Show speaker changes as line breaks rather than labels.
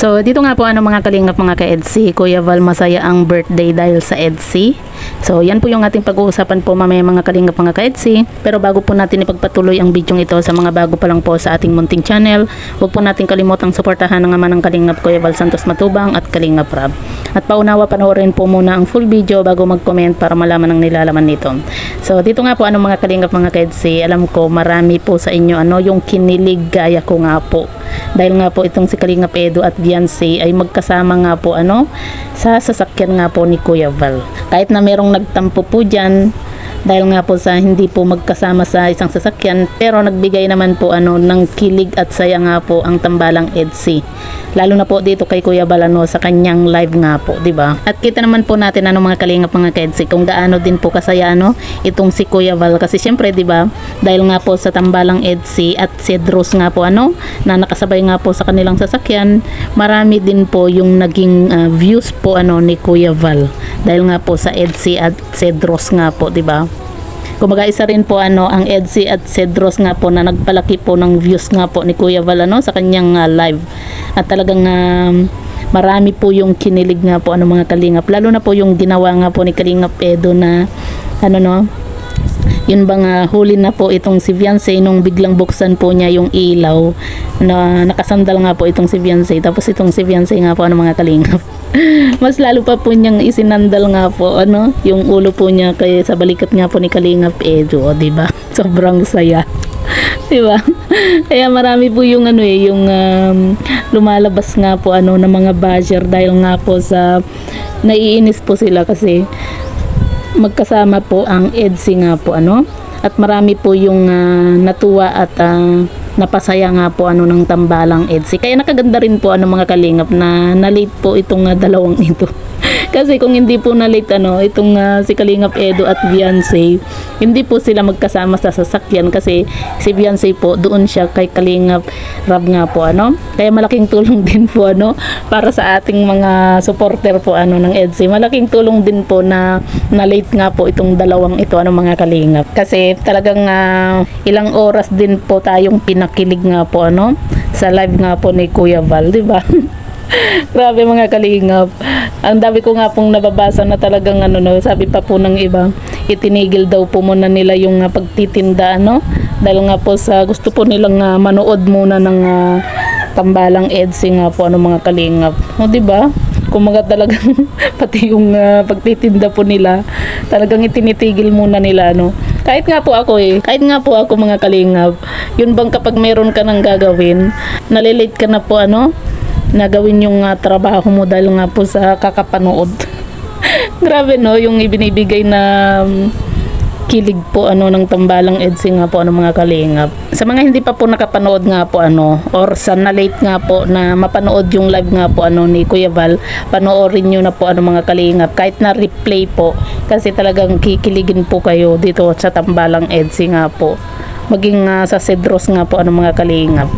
So dito nga po mga kalingap mga ka-EDC, Kuya Val masaya ang birthday dahil sa EDC. So yan po yung ating pag-uusapan po mamaya mga kalingap mga ka-EDC. Pero bago po natin ipagpatuloy ang video ito sa mga bago pa lang po sa ating munting channel, huwag po natin kalimutang suportahan ng ama ng kalingap Kuya Val Santos Matubang at Kalingap Rab. At paunawa panoorin po muna ang full video bago mag-comment para malaman ang nilalaman nito. So dito nga po mga kalingap mga ka-EDC, alam ko marami po sa inyo yung kinilig gaya ko nga po. Dahil nga po itong si Kalingap Edu at Viancy ay magkasama nga po sa sasakyan nga po ni Kuya Val. Kahit na merong nagtampo po dyan dahil nga po sa hindi po magkasama sa isang sasakyan, pero nagbigay naman po ng kilig at saya nga po ang tambalang EDC. Lalo na po dito kay Kuya Val sa kanyang live nga po, di ba? At kita naman po natin mga kalingap mga ka-EDC kung gaano din po kasaya itong si Kuya Val kasi syempre di ba dahil nga po sa tambalang EDC at Cedros nga po na nakasabay nga po sa kanilang sasakyan, marami din po yung naging views po ni Kuya Val dahil nga po sa EDC at Cedros nga po, di ba? Kumaga isa rin po ang EDC at Cedros nga po na nagpalaki po ng views nga po ni Kuya Val sa kanyang live. At talagang marami po yung kinilig nga po mga kalingap, lalo na po yung ginawa nga po ni Kalingap Edu na yun bang huli na po itong si Viancy nung biglang buksan po niya yung ilaw na nakasandal nga po itong si Viancy, tapos itong si Viancy nga po mga kalingap mas lalo pa po niyang isinandal nga po yung ulo po niya kaya sa balikat nga po ni Kalingap Edu, di ba? Sobrang saya. Di ba? Kaya marami po yung yung lumalabas nga po ng mga basher dahil nga po sa naiinis po sila kasi magkasama po ang EDC nga po at marami po yung natuwa at napasaya nga po ng tambalang EDC. Kaya nakaganda rin po mga kalingap na na-late po itong dalawang ito. Kasi kung hindi po na-late itong si Kalingap Edu at Viancy, hindi po sila magkasama sa sasakyan kasi si Viancy po doon siya kay Kalingap Rab nga po Kaya malaking tulong din po para sa ating mga supporter po ng EDC. Malaking tulong din po na na-late nga po itong dalawang ito mga kalingap. Kasi talagang ilang oras din po tayong pinakilig nga po sa live nga po ni Kuya Val, di ba? Grabe mga kalingap. Ang dami ko nga pong nababasa na talagang sabi pa po ng iba, itinigil daw po muna nila yung pagtitinda dahil nga po sa gusto po nilang manood muna ng tambalang EDC nga po mga kalingap. O di ba? Kumaga talagang pati yung pagtitinda po nila, talagang itinitigil muna nila Kahit nga po ako mga kalingap, yun bang kapag meron ka nang gagawin, nalilate ka na po na gawin yung trabaho mo dahil nga po sa kakapanood. Grabe yung ibinibigay na kilig po ng tambalang EDC nga po mga kalingap. Sa mga hindi pa po nakapanood nga po or sa na-late nga po na mapanood yung live nga po ni Kuya Val, panoorin nyo na po mga kalingap kahit na replay po kasi talagang kikiligin po kayo dito sa tambalang EDC nga po. Maging sa Cedros nga po mga kalingap.